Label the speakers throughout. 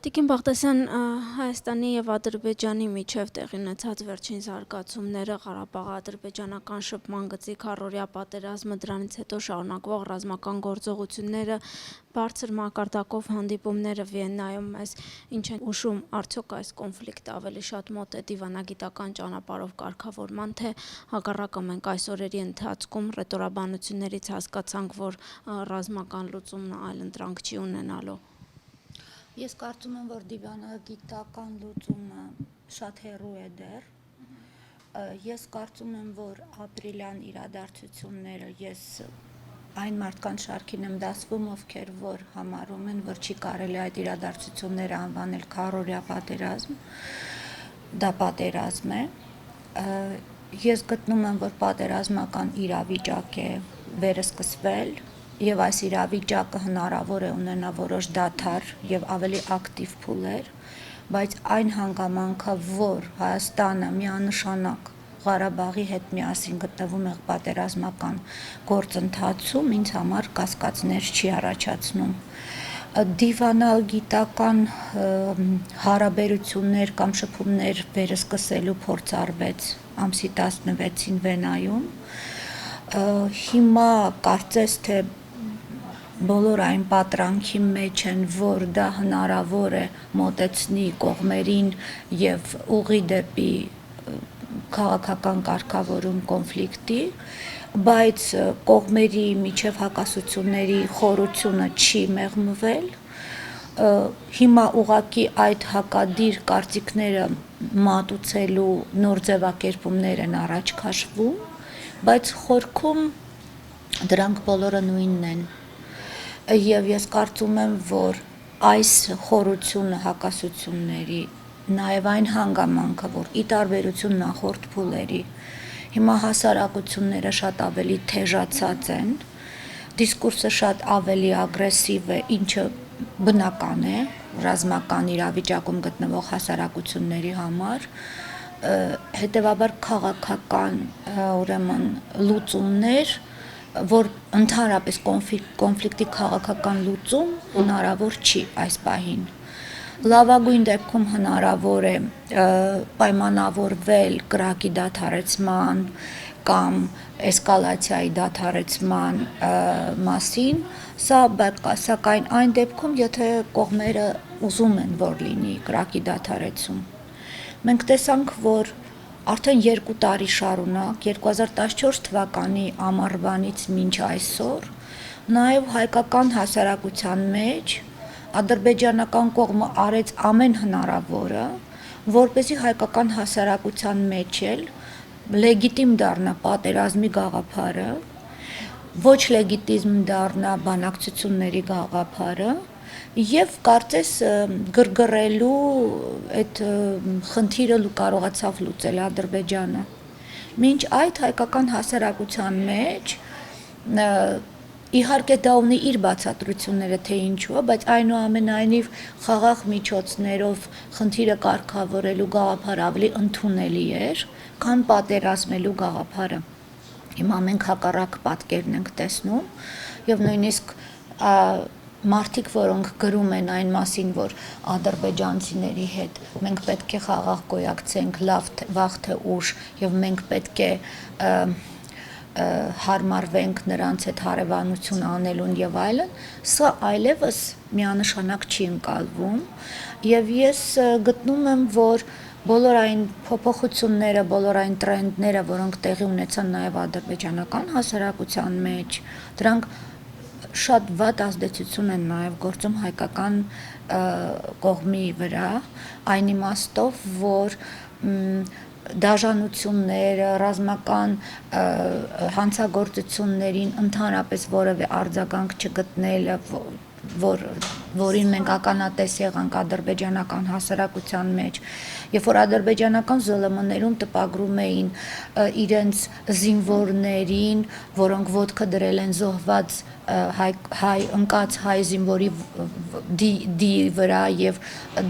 Speaker 1: Տիկին Բաղդասյան, Հայաստանի և Ադրբեջանի միջև տեղի ունեցած վերջին զարգացումները, Ղարաբաղ-ադրբեջանական շփման գծի քառօրյա պատերազմը, դրանից հետո շարունակվող ռազմական գործողությունները, բարձր մակարդակով հանդիպումները Վիեննայում մեզ ինչ են հուշում, արդյոք այս կոնֆլիկտը ավելի շատ մոտ է դիվանագիտական ճանապարհով կարգավորման, թե հակառակը մենք այս օրերի ընթացքում ռետորաբանություններից հասկացանք, որ ռազմական լուծումն այլընտրանք չի ունենալու։
Speaker 2: Ես կարծում եմ, որ դիվանագիտական լուծումը շատ հեռու է դեռ։ Ես կարծում եմ, որ ապրիլյան իրադարձությունները ես այն մարդկանց շարքին եմ դասվում, ովքեր որ համարում են, որ չի կարելի այդ իրադարձությունները անվանել քառօրյա պատերազմ, դա պատերազմ է։ Ես գտնում եմ, որ պատերազմական իրավիճակ է վերսկսվել եւ այս իրավիճակը հնարավոր է ունենա որոշ դադար եւ ավելի ակտիվ փուլեր, բայց այն հանգամանքը, որ Հայաստանը միանշանակ Ղարաբաղի հետ միասին գտնվում է պատերազմական գործընթացում, ինձ համար կասկածներ չի առաջացնում։ Դիվանագիտական հարաբերություններ կամ շփումներ վերսկսելու փորձ արվեց ամսի 16-ին Վենայում։ Հիմա կարծես թե բոլոր այն պատրանքի մեջ են, որ դա հնարավոր է մոտեցնի կողմերին եւ ուղի դեպի քաղաքական կարգավորում կոնֆլիկտի, բայց կողմերի միջև հակասությունների խորությունը չի մեղմվել։ Հիմա ուղղակի այդ հակադիր կարծիքները մատուցելու նոր ձևակերպումներ են առաջ քաշվում, բայց խորքում դրանք բոլորը նույնն են։ Եվ ես կարծում եմ, որ այս խորությունը հակասությունների, նաև այն հանգամանքը, որ ի տարբերություն նախորդ փուլերի, հիմա հասարակությունները շատ ավելի թեժացած են, դիսկուրսը շատ ավելի ագրեսիվ է, ինչը բնական է ռազմական իրավիճակում գտնվող հասարակությունների համար, հետևաբար քաղաքական ուրեմն լուծումներ, որ ընդհանրապես կոնֆլիկտի քաղաքական լուծում հնարավոր չի այս պահին։ Լավագույն դեպքում հնարավոր է պայմանավորվել կրակի դադարեցման կամ էսկալացիայի դադարեցման մասին, սակայն այն դեպքում, եթե կողմերը ուզում են, որ լինի կրակի դադարեցում։ Մենք տեսանք, որ արդեն 2 տարի շարունակ, 2014 թվականի ամառվանից մինչ այսօր, նաև հայկական հասարակության մեջ ադրբեջանական կողմը արեց ամեն հնարավորը, որպեսզի հայկական հասարակության մեջ էլ լեգիտիմ դառնա պատերազմի գաղափարը, ոչ լեգիտիմ դառնա բանակցությունների գաղափարը եւ կարծես գրգռելու այդ խնդիրը կարողացավ լուծել Ադրբեջանը։ Մինչ այդ հայկական հասարակության մեջ իհարկե դա ունի իր բացատրությունները, թե ինչու է, բայց այնուամենայնիվ խաղաղ միջոցներով խնդիրը կարգավորելու գաղափարը ավելի ընդունելի էր, քան պատերազմելու գաղափարը։ Հիմա մենք հակառակ պատկերն ենք տեսնում եւ նույնիսկ մարդիկ, որոնք գրում են այն մասին, որ ադրբեջանցիների հետ մենք պետք է խաղաղ գոյակցենք վաղ թե ուշ եւ մենք պետք է հարմարվենք նրանց հետ հարևանություն անելուն եւ այլն, սա այլևս միանշանակ չի ընկալվում եւ ես գտնում եմ, որ բոլոր այն փոփոխությունները, բոլոր այն տրենդները, որոնք տեղի ունեցան նաև ադրբեջանական հասարակության մեջ, դրանք շատ վատ ազդեցություն են նաև գործում հայկական կողմի վրա, այն իմաստով, որ դաժանությունները, ռազմական հանցագործություններին ընդհանրապես որևէ արձագանք չգտնելը, որին մենք ականատես եղանք ադրբեջանական հասարակության մեջ, երբ որ ադրբեջանական ԶԼՄ-ներում տպագրում էին իրենց զինվորներին, որոնք ոտքը դրել են զոհված հայ ընկած հայ զինվորի դի վրա եւ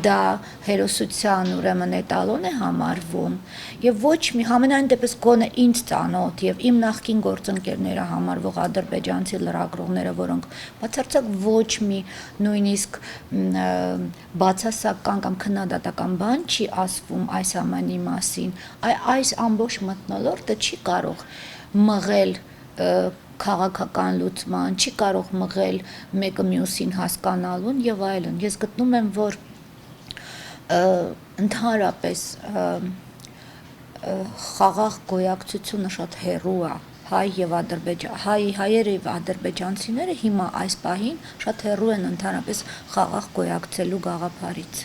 Speaker 2: դա հերոսության ուրեմն էտալոն է համարվում եւ ոչ մի համենայն դեպս գոնե ինձ ծանոթ եւ իմ նախկին գործընկերները համարվող ադրբեջանցի լրագրողները, որոնք բացարձակ ոչ մի նույնիսկ բացասական կամ քննադատական բան չի ասվում այս ամենի մասին, այս ամբողջ մթնոլորտը չի կարող մղել քաղաքական լուծման, չի կարող մղել մեկը մյուսին հասկանալուն եւ այլն։ Ես գտնում եմ, որ ընդհանրապես խաղաղ գոյակցությունը շատ հեռու է հայերը եւ ադրբեջանցիները հիմա այս պահին շատ հեռու են ընդհանրապես խաղաղ գոյակցելու գաղափարից։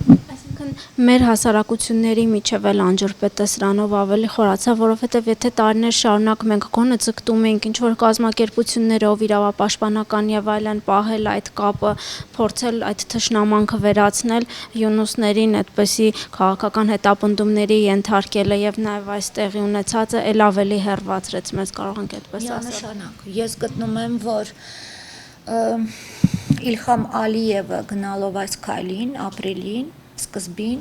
Speaker 1: Այսինքն մեր հասարակությունների միջև էլ անջրպետը սրանով ավելի խորացավ, որովհետև եթե տարիներ շարունակ մենք գոնե ձգտում էինք ինչ-որ կազմակերպություններով իրավապաշտպանական եւ այլն պահել այդ կապը, փորձել այդ թշնամանքը վերացնել, յունուսներին այդպիսի քաղաքական հետապնդումների ենթարկելը եւ նաեւ այս տեղի ունեցածը էլ ավելի հեռացրեց մեզ, կարող ենք այդպես ասել։
Speaker 2: Միանշանակ, ես գտնում եմ, որ Իլհամ Ալիևը գնալով այս քայլին ապրիլին սկզբին,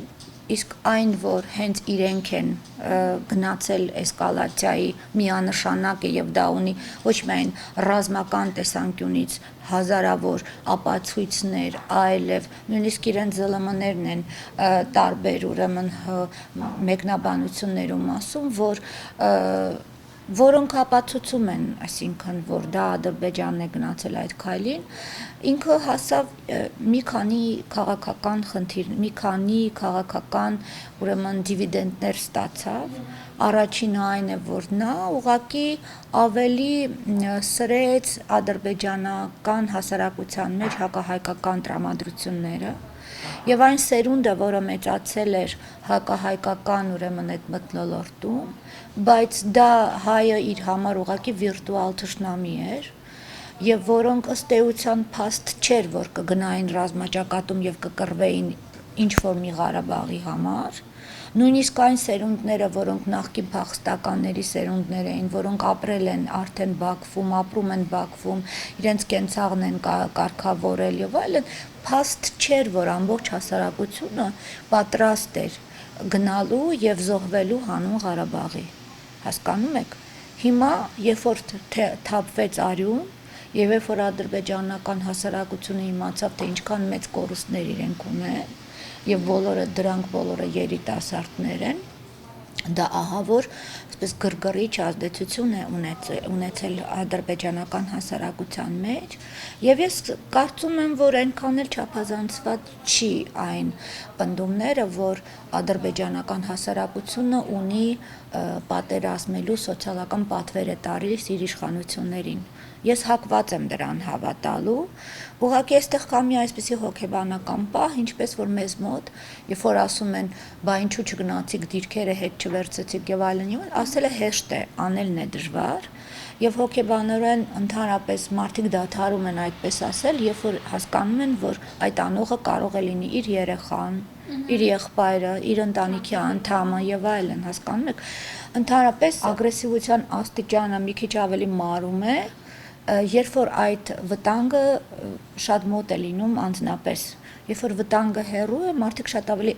Speaker 2: իսկ այն, որ հենց իրենք են գնացել էսկալացիայի միանշանակ է եւ դա ունի ոչ միայն ռազմական տեսանկյունից հազարավոր ապացույցներ, այլև նույնիսկ իրենց ԶԼՄ-ներն են տարբեր ուրեմն մեկնաբանություններում ասում, որոնք ապացուցում են, այսինքն, որ դա Ադրբեջանն է գնացել այդ քայլին, ինքը հասավ մի քանի քաղաքական խնդիր, մի քանի քաղաքական ուրեմն դիվիդենդներ ստացավ։ Առաջինը այն է, որ նա ուղղակի ավելի սրեց ադրբեջանական հասարակության մեջ հակահայկական տրամադրությունները եւ այն սերունդը, որը մեծացել էր հակահայկական ուրեմն այդ մթնոլորտում, բայց դա հայը իր համար ուղղակի վիրտուալ թշնամի էր եւ որոնք ըստ էության փաստ չէր, որ կգնային ռազմաճակատում եւ կկռվեին ինչ որ մի Ղարաբաղի համար, նույնիսկ այն սերունդները, որոնք նախկին փախստականների սերունդներ էին, որոնք ապրել են արդեն Բաքվում, ապրում են Բաքվում, իրենց կենցաղն են կարգավորել եւ այլն, փաստ չէր, որ ամբողջ հասարակությունը պատրաստ էր գնալու եւ զոհվելու հանուն Ղարաբաղի։ Հասկանում եք։ Հիմա, երբ որ թափվեց արյուն, եւ երբ որ ադրբեջանական հասարակությունը իմացավ, թե ինչքան մեծ կորուստներ իրենք ունեն, եւ դրանք բոլորը երիտասարդներ են, դա ահա որ այսպես գրգռիչ ազդեցություն է ունեցել ադրբեջանական հասարակության մեջ եւ ես կարծում եմ, որ այնքան էլ չափազանցված չի այն պնդումները, որ ադրբեջանական հասարակությունը ունի պատերազմելու սոցիալական պատվեր է տալիս իր իշխանություններին։ Ես հակված եմ դրան հավատալու, ուղղակի այստեղ կա մի այսպիսի հոգեբանական պահ, ինչպես որ մեզ մոտ, երբ որ ասում են, բա ինչու չգնացիք դիրքերը հետ չվերցեցիք եւ այլն, ասելը հեշտ է, անելն է դժվար, եւ հոգեբանորեն ընդհանրապես մարդիկ դադարում են այդպես ասել, երբ որ հասկանում են, որ այդ անողը կարող է լինի իր երեխան, իր եղբայրը, իր ընտանիքի անդամը եւ այլն, հասկանում եք, ընդհանրապես ագրեսիվության աստիճանը մի քիչ ավելի մարում է, երբ որ այդ վտանգը շատ մոտ է լինում անձնապես, երբ որ վտանգը հեռու է, մարդիկ շատ ավելի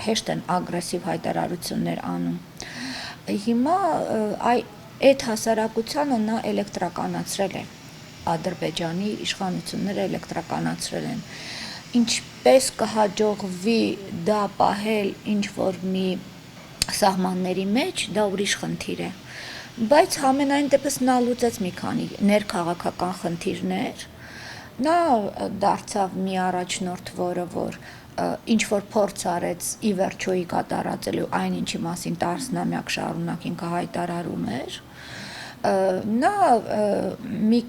Speaker 2: հեշտ են ագրեսիվ հայտարարություններ անում։ Հիմա այդ հասարակությանը նա էլեկտրականացրել է, Ադրբեջանի իշխանությունները էլեկտրականացրել են։ Ինչպես կհաջողվի դա պահել ինչ-որ մի սահմանների մեջ, դա ուրիշ խնդիր է։ Բայց համենայն դեպս նա լուծեց մի քանի ներքաղաքական խնդիրներ, նա դարձավ մի առաջնորդ, որ ինչ որ փորձ արեց ի վերջոյի կատարածելու այն ինչի մասին տասնամյակ շարունակ ինքը հայտարարում էր, նա մի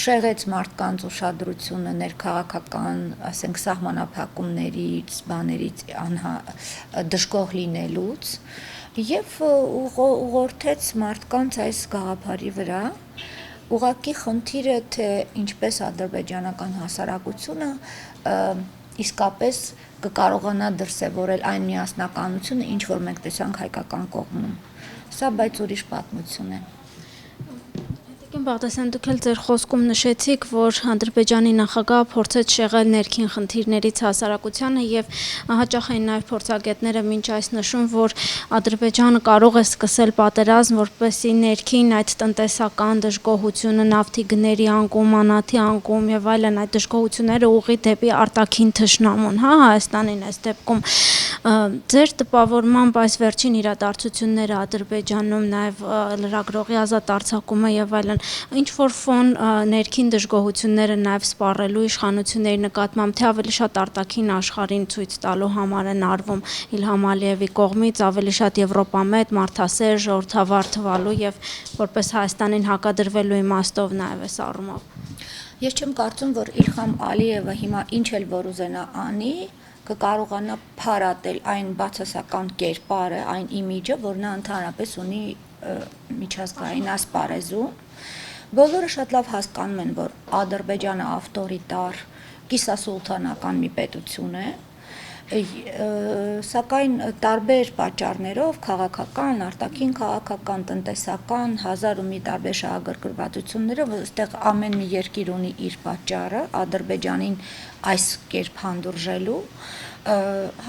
Speaker 2: շեղեց մարդկանց ուշադրությունը ներքաղաքական, ասենք սահմանափակումներից, բաներից դժգոհ լինելուց եւ ուղղորդեց մարդկանց այս գաղափարի վրա, ուղղակի խնդիրը թե ինչպես ադրբեջանական հասարակությունը իսկապես կկարողանա դրսևորել այն միասնականությունը, ինչ որ մենք տեսանք հայկական կողմում։ Սա բայց ուրիշ պատմություն է։
Speaker 1: Տիկին Բաղդասյան, դուք էլ ձեր խոսքում նշեցիք, որ Ադրբեջանի նախագահը փորձեց շեղել ներքին խնդիրներից հասարակությանը եւ հաճախ էին նաեւ փորձագետները մինչ այս նշում, որ Ադրբեջանը կարող է սկսել պատերազմ, որպեսզի ներքին այդ տնտեսական դժգոհությունը, նավթի գների անկում, անաթի անկում եւ այլն այդ դժգոհությունները ուղղի դեպի արտաքին թշնամուն, հա, Հայաստանին այս դեպքում ձեր տպավորմամբ այս վերջին իրադարձությունները Ադրբեջանում նաեւ լրագրողի ազատ արձակումը եւ այլն ինչ որ ֆոն ներքին դժգոհությունները նաև սպառելու իշխանությունների նկատմամբ թե ավելի շատ արտաքին աշխարհին ցույց տալու համար են արվում Իլհամ Ալիևի կողմից ավելի շատ եվրոպամետ, մարդասեր, ժողովրդավար թվալու եւ որպես Հայաստանին հակադրվելու իմաստով նաև այս առումով։
Speaker 2: Ես չեմ կարծում, որ Իլհամ Ալիևը հիմա ինչ էլ որ ուզենա անի, կկարողանա փարատել այն բացասական կերպարը, այն իմիջը, որ նա ընդհանրապես ունի միջազգային ասպարեզում։ Բոլորը շատ լավ հասկանում են, որ Ադրբեջանը ավտորիտար, կիսասուլթանական մի պետություն է, սակայն տարբեր պատճառներով քաղաքական, արտաքին քաղաքական, տնտեսական, հազար ու մի տարբեր շահագրգռվածություններով այստեղ ամեն մի երկիր ունի իր պատճառը Ադրբեջանին այս կերպ հանդուրժելու,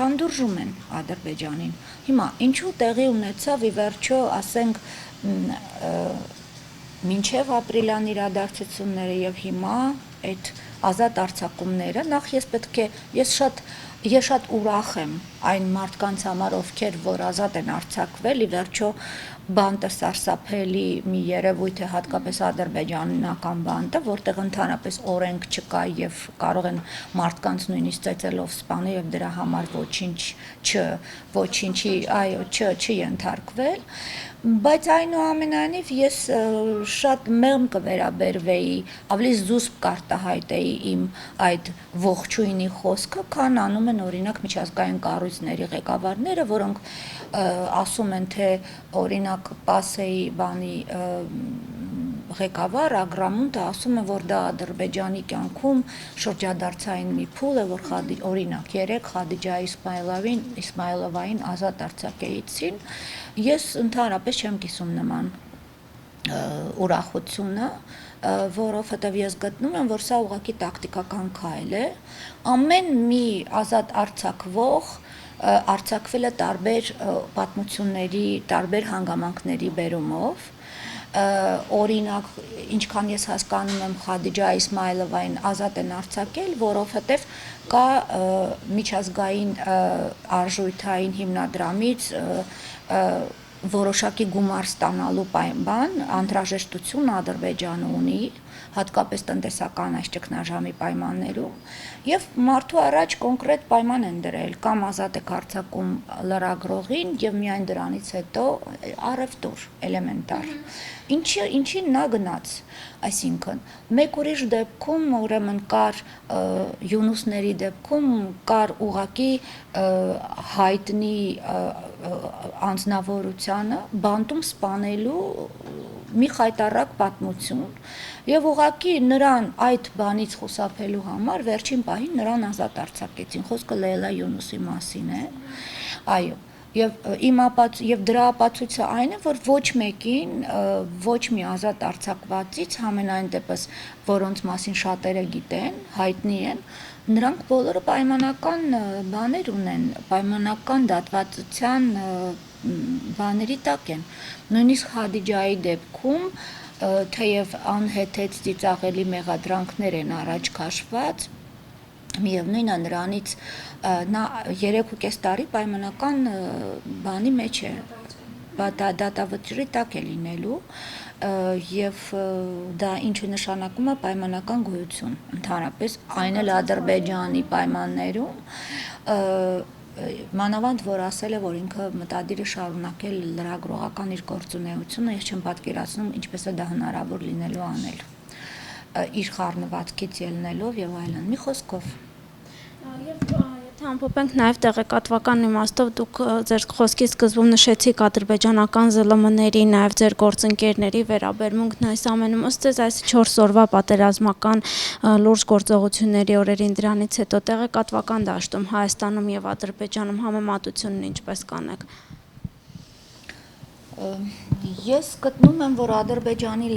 Speaker 2: հանդուրժում են Ադրբեջանին։ Հիմա ինչու տեղի ունեցավ ի վերջո, ասենք, մինչև ապրիլյան իրադարձությունները եւ հիմա այդ ազատ արձակումները, նախ ես շատ ուրախ եմ այն մարդկանց համար, ովքեր որ ազատ են արձակվել, ի վերջո բանտը սարսափելի մի երևույթ է, հատկապես ադրբեջանական բանտը, որտեղ ընդհանրապես օրենք չկա եւ կարող են մարդկանց նույնիսկ ծեծելով սպանել եւ դրա համար ոչինչի չենթարկվել, բայց այնուամենայնիվ ես շատ մեղմ կվերաբերվեի, ավելի զուսպ կարտահայտեի իմ այդ ողջույնի խոսքը, քան անում են օրինակ միջազգային կառույցների ղեկավարները, որոնք ասում են, թե օրինակ Պասեի բանի ղեկավար Ագրամունտը ասում է, որ դա Ադրբեջանի կյանքում շրջադարձային մի փուլ է, որ օրինակ 3 Խադիջա Իսմայլովային ազատ արձակեցին, ես ընդհանրապես չեմ կիսում նման ուրախությունը, որովհետև ես գտնում եմ, որ սա ուղղակի տակտիկական քայլ է, ամեն մի ազատ արձակվող արձակվել է տարբեր պատմությունների, տարբեր հանգամանքների բերումով, օրինակ, ինչքան ես հասկանում եմ, Խադիջա Իսմայլովային ազատ են արձակել, որովհետև կա միջազգային արժույթային հիմնադրամից որոշակի գումար ստանալու պայման, անհրաժեշտություն Ադրբեջանը ունի, հատկապես տնտեսական այս ճգնաժամի պայմաններում, եւ մարդու առաջ կոնկրետ պայման են դրել, կամ ազատ եք արձակում լրագրողին եւ միայն դրանից հետո առևտուր էլեմենտար։ Ինչին նա գնաց, այսինքն մեկ ուրիշ դեպքում ուրեմն կար Յունուսների դեպքում կար ուղղակի հայտնի անձնավորությանը բանտում սպանելու մի խայտառակ պատմություն եւ ուղղակի նրան այդ բանից խուսափելու համար վերջին պահին նրան ազատ արձակեցին, խոսքը Լեյլա Յունուսի մասին է, այո, եւ դրա ապացույցը այն է, որ ոչ մեկին, ոչ մի ազատ արձակվածից, համենայն դեպս որոնց մասին շատերը գիտեն, հայտնի են, նրանք բոլորը պայմանական բաներ ունեն, պայմանական դատվածության բաների տակ են, նույնիսկ Խադիջայի դեպքում, թեև անհեթեթ ծիծաղելի մեղադրանքներ են առաջ քաշված, միևնույն է նրանից նա 3.5 տարի պայմանական բանի մեջ է, դատավճռի տակ է լինելու եւ դա ինչը նշանակում է պայմանական գոյություն, ընդհանրապես այն էլ Ադրբեջանի պայմաններում, մանավանդ որ ասել է, որ ինքը մտադիր է շարունակել լրագրողական իր գործունեությունը, ես չեմ պատկերացնում ինչպես է դա հնարավոր լինելու անել, իր խառնվածքից ելնելով եւ այլն, մի խոսքով։
Speaker 1: Եթե ամփոփենք նաև տեղեկատվական իմաստով, դուք ձեր խոսքի սկզբում նշեցիք ադրբեջանական ԶԼՄ-ների, նաև ձեր գործընկերների վերաբերմունքն այս ամենում, ըստ ձեզ այս 4 օրվա պատերազմական լուրջ գործողությունների օրերին դրանից հետո տեղեկատվական դաշտում Հայաստանում եւ Ադրբեջանում համեմատությունն ինչպես կանեք։
Speaker 2: Ես գտնում եմ, որ Ադրբեջանի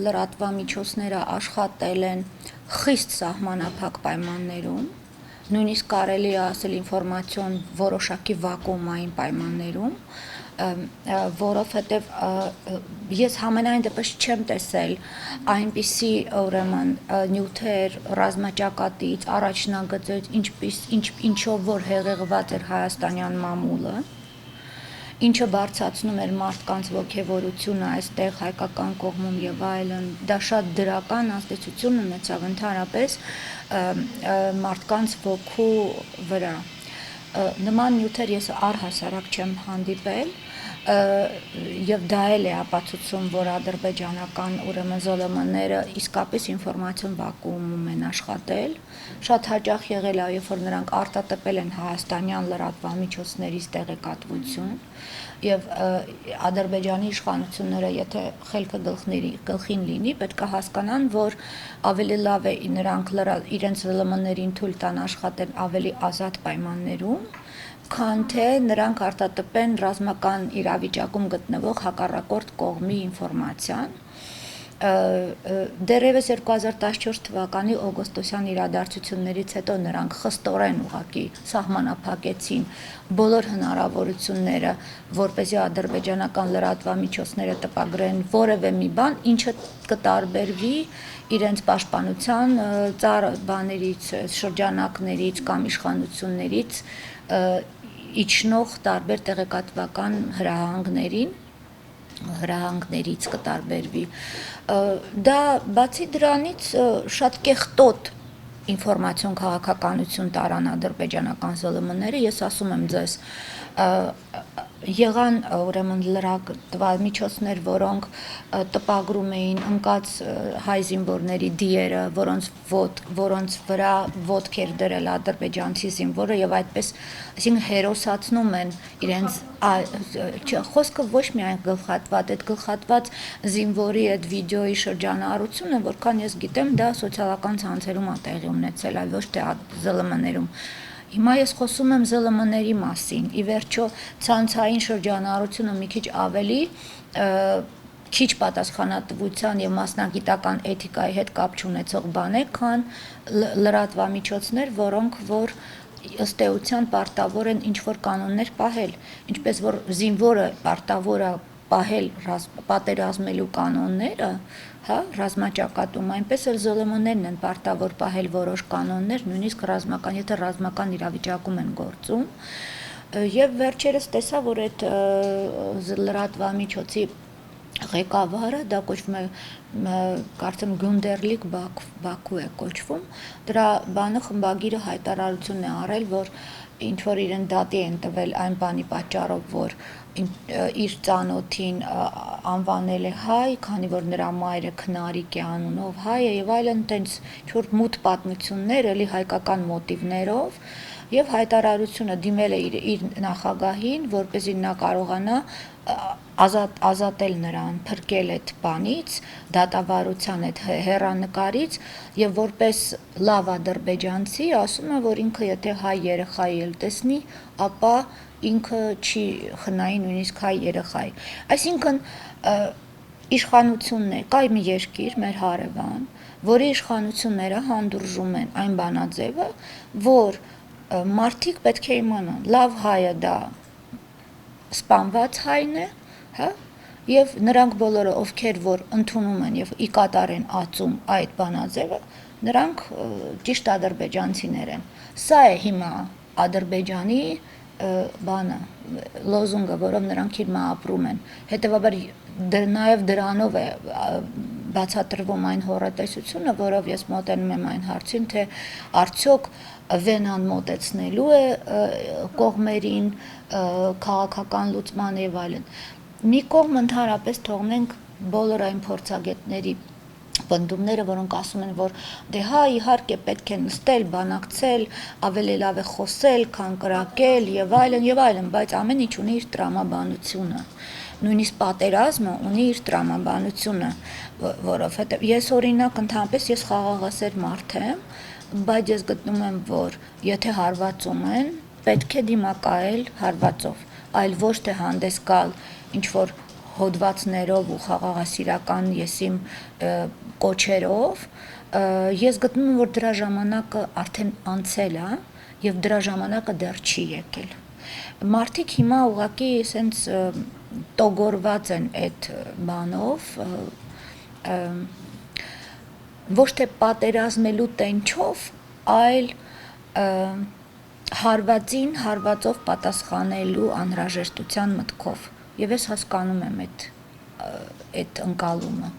Speaker 2: լրատվամիջոցները աշխատել են խիստ սահմանափակ պայմաններում, նույնիսկ կարելի է ասել ինֆորմացիոն որոշակի վակուումային պայմաններում, որովհետև ես համենայն դեպս չեմ տեսել այնպիսի ուրեմն նյութեր ռազմաճակատից, առաջնագծից, ինչով որ հեղեղված էր հայաստանյան մամուլը, ինչը բարձրացնում էր մարդկանց ոգևորությունը այստեղ հայկական կողմում եւ այլն, դա շատ դրական ազդեցություն ունեցավ ընդհանրապես մարդկանց ոգու վրա։ Նման նյութեր ես առհասարակ չեմ հանդիպել եւ դա էլ է ապացուցում, որ ադրբեջանական ուրեմն ԶԼՄ-ները իսկապես ինֆորմացիոն վակուումում են աշխատել։ Շատ հաճախ եղել է, երբ որ նրանք արտատպել են հայաստանյան լրատվամիջոցներից տեղեկատվություն եւ Ադրբեջանի իշխանությունները, եթե խելքը գլխին լինի, պետք է հասկանան, որ ավելի լավ է նրանք իրենց ԶԼՄ-ներին թույլ տան աշխատել ավելի ազատ պայմաններում, քան թե նրանք արտատպեն ռազմական իրավիճակում գտնվող հակառակորդ կողմի ինֆորմացիան։ Դեռևս 2014 թվականի օգոստոսյան իրադարձություններից հետո նրանք խստորեն ուղղակի սահմանափակեցին բոլոր հնարավորությունները, որպեսզի ադրբեջանական լրատվամիջոցները տպագրեն որևէ մի բան, ինչը կտարբերվի իրենց պաշտպանության բաներից, շրջանակներից կամ իշխանություններից իջնող տարբեր տեղեկատվական հրահանգներից կտարբերվի։ Դա բացի դրանից շատ կեղտոտ ինֆորմացիոն քաղաքականություն տարան ադրբեջանական ԶԼՄ-ները, ես ասում եմ ձեզ, եղան ուրեմն լրատվամիջոցներ, որոնք տպագրում էին ընկած հայ զինվորների դիերը, որոնց վրա ոտք էր դրել ադրբեջանցի զինվորը եւ այդպես, այսինքն հերոսացնում են իրենց խոսքը ոչ միայն գլխատված, այդ գլխատված զինվորի այդ վիդեոյի շրջանառությունը, որքան ես գիտեմ, դա սոցիալական ցանցերում է տեղի ունեցել, այլ ոչ թե ԶԼՄ-ներում։ Հիմա ես խոսում եմ ԶԼՄ-ների մասին, ի վերջո ցանցային շրջանառությունը մի քիչ ավելի քիչ պատասխանատվության եւ մասնագիտական էթիկայի հետ կապ չունեցող բան է, քան լրատվամիջոցներ, որոնք որ ըստ էության պարտավոր են ինչ-որ կանոններ պահել, ինչպես որ զինվորը պարտավոր է պահել պատերազմելու կանոնները, հա, ռազմաճակատում, այնպես էլ ԶԼՄ-ներն են պարտավոր պահել որոշ կանոններ, նույնիսկ եթե ռազմական իրավիճակում են գործում։ Եվ վերջերս տեսա, որ այդ լրատվամիջոցի ղեկավարը, դա կոչվում է, կարծեմ Գունդերլիկ Բաքու է կոչվում, դրա խմբագիրը հայտարարություն է արել, որ ինչ որ իրեն դատի են տվել այն բանի պատճառով, որ իր ծանոթին անվանել է հայ, քանի որ նրա մայրը Քնարիկ է անունով հայ է եւ այլն, տենց ինչ-որ մութ պատմություններ, էլի հայկական մոտիվներով, եւ հայտարարությունը դիմել է իր նախագահին, որպեսզի նա կարողանա ազատել նրան, փրկել այդ բանից, դատավարության այդ հեռանկարից եւ որպես լավ ադրբեջանցի ասում է, որ ինքը եթե հայ երեխայի էլ տեսնի, ապա ինքը չի խնայի նույնիսկ հայ երեխայի։ Այսինքն իշխանությունն է, կայ մի երկիր, մեր հարևան, որի իշխանությունները հանդուրժում են այն բանաձևը, որ մարդիկ պետք է իմանան, լավ հայը դա սպանված հայն է, հա, եւ նրանք բոլորը, ովքեր որ ընդունում են եւ ի կատար են ածում այդ բանաձևը, նրանք ճիշտ ադրբեջանցիներ են։ Սա է հիմա Ադրբեջանի բանը, լոզունգը, որով նրանք հիմա ապրում են։ Հետևաբար նաեւ դրանով է բացատրվում այն հոռետեսությունը, որով ես մոտենում եմ այն հարցին, թե արդյոք Վենան մոտեցնելու է կողմերին քաղաքական լուծման եւ այլն։ Մի կողմ ընդհանրապես թողնենք բոլոր այն փորձագետների պնդումները, որոնք ասում են, որ դե հա իհարկե պետք է նստել, բանակցել, ավելի լավ է խոսել, քան կրակել եւ այլն, բայց ամեն ինչ ունի իր տրամաբանությունը։ Նույնիսկ պատերազմը ունի իր տրամաբանությունը, որովհետեւ ես օրինակ ընդհանրապես ես խաղաղասեր մարդ եմ, բայց ես գտնում եմ, որ եթե հարվածում են, պետք է դիմակայել հարվածով, այլ ոչ թե հանդես գալ ինչ որ հոդվածներով ու խաղաղասիրական եսիմ կոչերով, ես գտնում եմ, որ դրա ժամանակը արդեն անցել է եւ դրա ժամանակը դեռ չի եկել։ Մարդիկ հիմա ուղղակի սենց տոգորված են այդ բանով, ոչ թե պատերազմելու տենչով, այլ հարվածին հարվածով պատասխանելու անհրաժեշտության մտքով, եւ ես հասկանում եմ այդ ընկալումը։